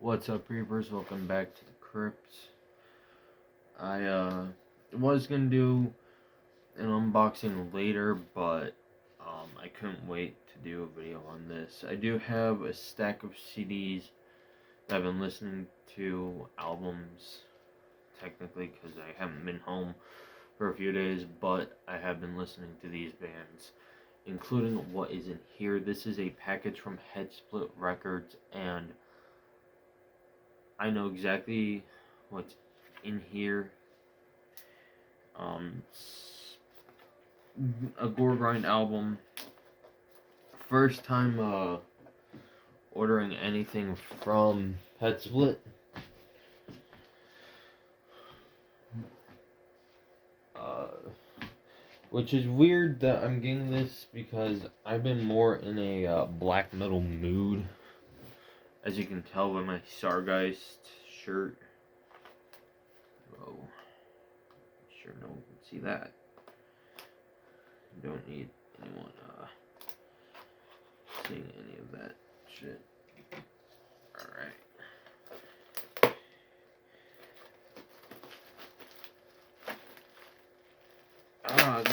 What's up, Reapers? Welcome back to the Crypt. I was gonna do an unboxing later, but I couldn't wait to do a video on this. I do have a stack of CDs that I've been listening to, albums, technically, because I haven't been home for a few days, but I have been listening to these bands, including what is in here. This is a package from Split Records, and I know exactly what's in here. A Goregrind album. First time ordering anything from Split. Uh, which is weird that I'm getting this because I've been more in a black metal mood, as you can tell by my Sargeist shirt. Oh, sure no one can see that. You don't need anyone seeing any of that shit. Alright.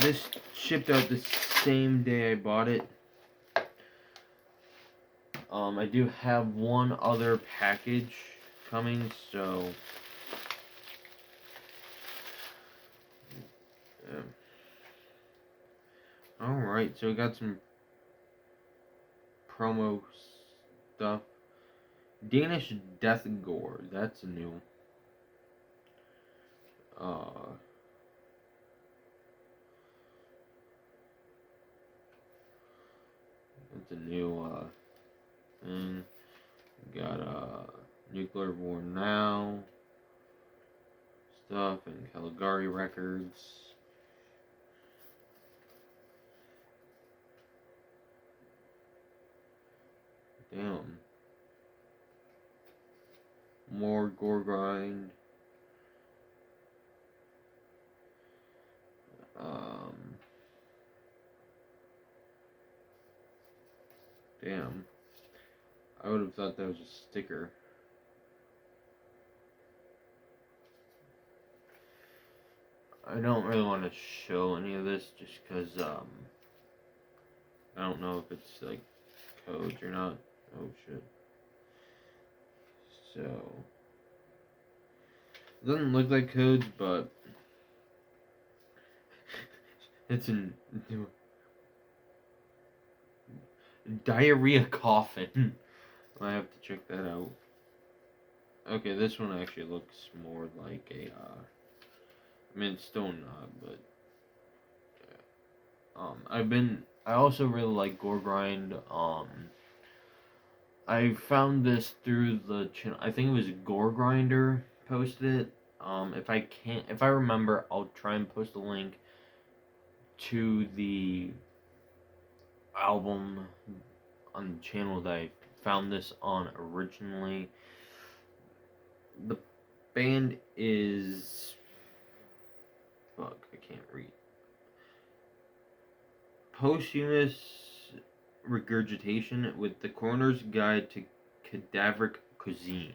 This shipped out the same day I bought it. I do have one other package coming, so yeah. Alright, so we got some promo stuff. Danish Death Gore, that's new. That's a new thing. We got Nuclear War Now stuff and Caligari Records. Damn. More Goregrind. Damn. I would have thought that was a sticker. I don't really want to show any of this just because, I don't know if it's, like, codes or not. Oh, shit. So, it doesn't look like codes, but it's a diarrhea coffin. I have to check that out. Okay, this one actually looks more like a, I mean, it's still not, but, yeah. I also really like Goregrind. I found this through the channel. I think it was Goregrinder posted it. If I remember, I'll try and post a link to the album on the channel that I found this on originally. The band is... Fuck, I can't read. Posthumous Regurgitation with the Coroner's Guide to Cadaveric Cuisine.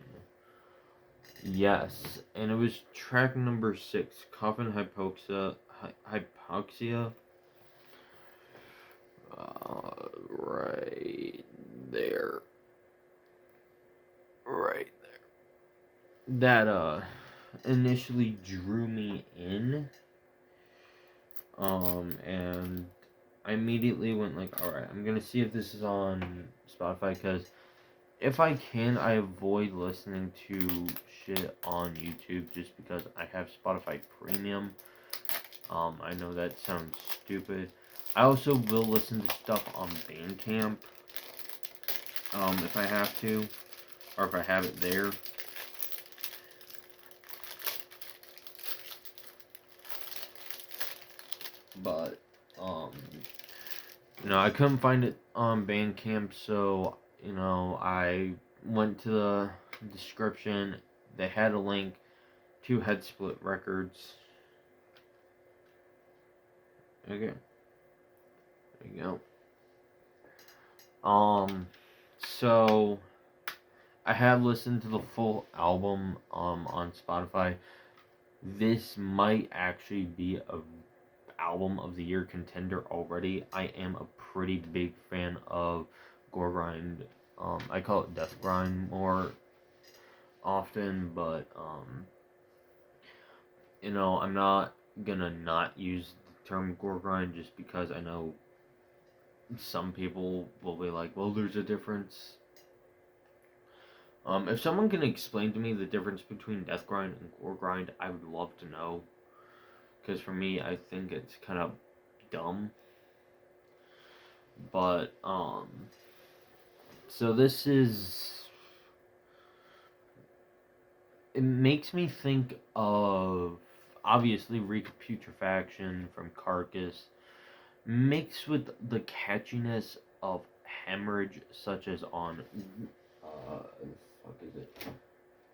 Yes, and it was track number 6, Coffin Hypoxia. Right there. Right there. That initially drew me in. And I immediately went like, alright, I'm gonna see if this is on Spotify, because if I can, I avoid listening to shit on YouTube just because I have Spotify Premium. I know that sounds stupid. I also will listen to stuff on Bandcamp, if I have to, or if I have it there. But, I couldn't find it on Bandcamp, so, I went to the description. They had a link to Split Records. Okay. There you go. So, I have listened to the full album on Spotify. This might actually be a album of the year contender already. I am a pretty big fan of Goregrind. I call it Death Grind more often, but I'm not gonna not use the term Goregrind just because I know some people will be like, well, there's a difference. If someone can explain to me the difference between Death Grind and Goregrind, I would love to know. Because for me, I think it's kind of dumb. But, so this is. It makes me think of, obviously, Recaputrefaction from Carcass, mixed with the catchiness of Hemorrhage, such as on, fuck is it?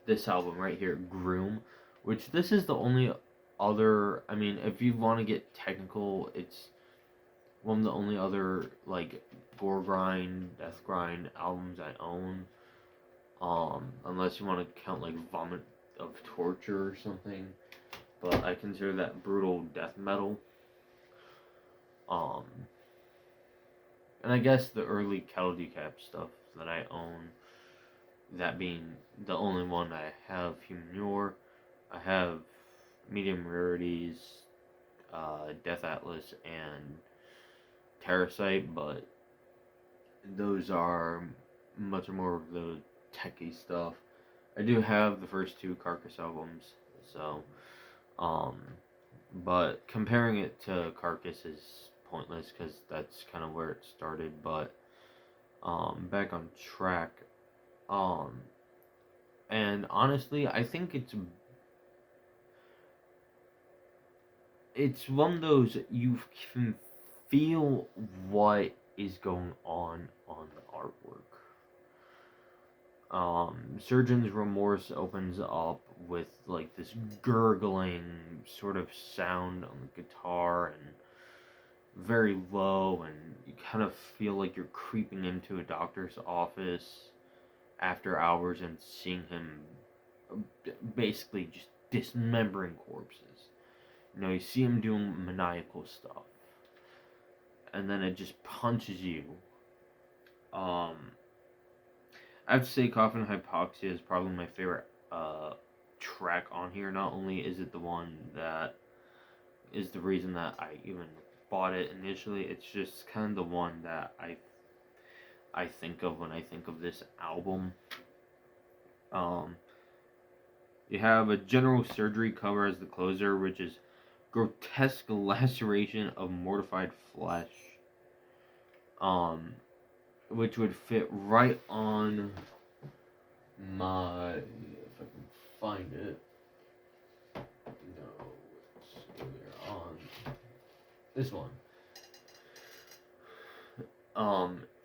This album right here, Groom, which this is the only other, I mean, if you want to get technical, it's one of the only other, like, gore grind, death grind albums I own. Unless you want to count, like, Vomit of Torture or something. But I consider that brutal death metal. And I guess the early Kettle Decap stuff that I own, that being the only one I have, Humanure. I have Medium Rarities, Death Atlas, and Terrasite, but those are much more of the techie stuff. I do have the first two Carcass albums, so, but comparing it to Carcass is pointless because that's kind of where it started, but, back on track, and honestly, I think it's one of those you can feel what is going on the artwork. Surgeon's Remorse opens up with like this gurgling sort of sound on the guitar and very low, and you kind of feel like you're creeping into a doctor's office after hours and seeing him basically just dismembering corpses. You see him doing maniacal stuff, and then it just punches you. I have to say, Coffin Hypoxia is probably my favorite track on here. Not only is it the one that is the reason that I even bought it initially, it's just kind of the one that I think of when I think of this album. You have a general surgery cover as the closer, which is grotesque laceration of mortified flesh. Which would fit right on my, if I can find it. No, it's earlier on this one.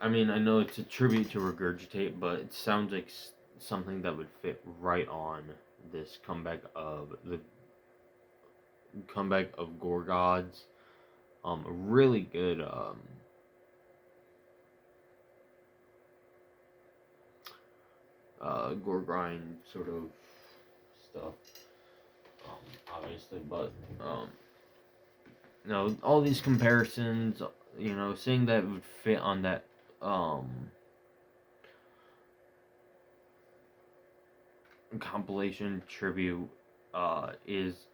I mean, I know it's a tribute to Regurgitate, but it sounds like something that would fit right on this comeback of Gore Gods. A really good gore grind sort of stuff, obviously, but all these comparisons, saying that it would fit on that compilation tribute is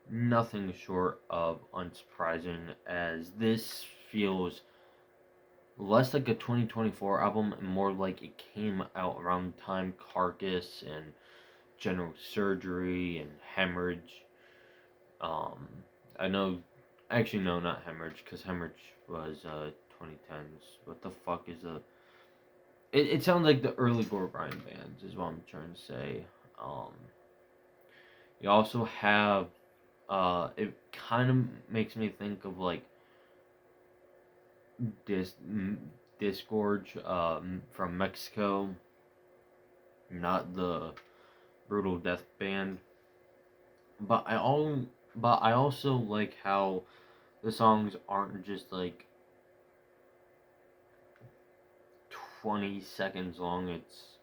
nothing short of unsurprising, as this feels less like a 2024 album and more like it came out around the time Carcass and General Surgery and Hemorrhage. I know, actually no, not Hemorrhage, because Hemorrhage was 2010s. What the fuck is the? It sounds like the early gore grind bands is what I'm trying to say. You also have it kind of makes me think of like Disgorge from Mexico, not the Brutal Death Band. But I also like how the songs aren't just like 20 seconds long. It's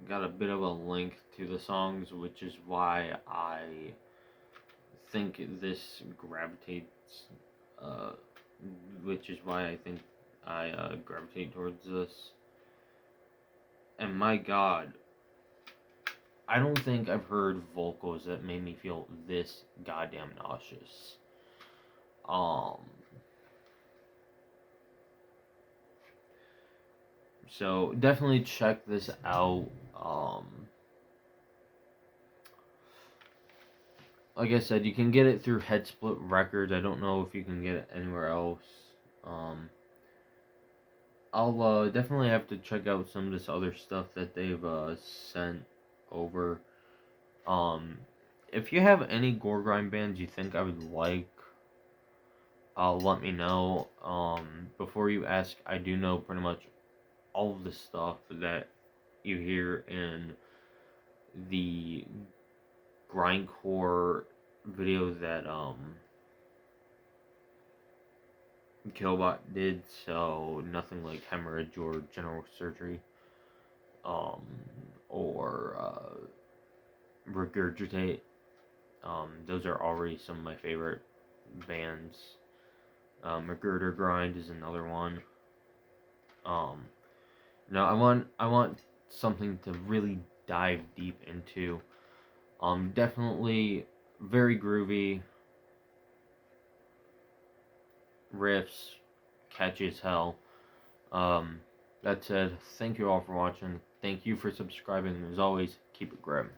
got a bit of a link to the songs, which is why I think this gravitates, uh, which is why I think I gravitate towards this. And my God, I don't think I've heard vocals that made me feel this goddamn nauseous. Um, so definitely check this out. Like I said, you can get it through Head Split Records. I don't know if you can get it anywhere else. I'll definitely have to check out some of this other stuff that they've sent over. If you have any Goregrind bands you think I would like, let me know. Before you ask, I do know pretty much all of the stuff that you hear in the grindcore video that Killbot did, so nothing like hemorrhage or general surgery, or regurgitate. Those are already some of my favorite bands. Goregrind is another one. Now I want something to really dive deep into. Definitely very groovy riffs, catchy as hell. That said, thank you all for watching. Thank you for subscribing. As always, keep it grim.